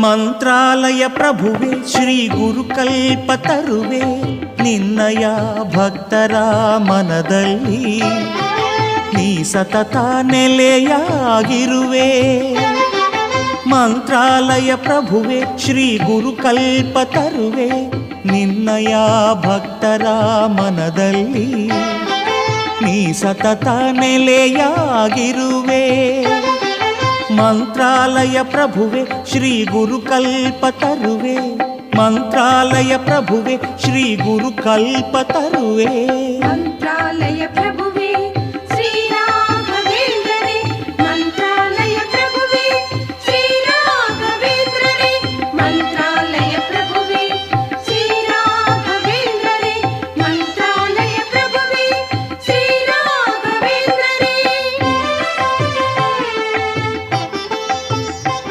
ಮಂತ್ರಾಲಯ ಪ್ರಭುವೆ ಶ್ರೀ ಗುರುಕಲ್ಪತರುವೆ ನಿನ್ನಯ ಭಕ್ತರ ಮನದಲ್ಲಿ ನೀ ಸತತ ನೆಲೆಯಾಗಿರುವೆ. ಮಂತ್ರಾಲಯ ಪ್ರಭುವೆ ಶ್ರೀ ಗುರುಕಲ್ಪತರುವೆ ನಿನ್ನಯ ಭಕ್ತರ ಮನದಲ್ಲಿ ನೀ ಸತತ ನೆಲೆಯಾಗಿರುವೆ. ಮಂತ್ರಾಲಯ ಪ್ರಭುವೆ ಶ್ರೀ ಗುರುಕಲ್ಪತರುವೆ ಮಂತ್ರಾಲಯ ಪ್ರಭುವೆ ಶ್ರೀ ಗುರುಕಲ್ಪತರುವೆ. ಮಂತ್ರಾಲಯ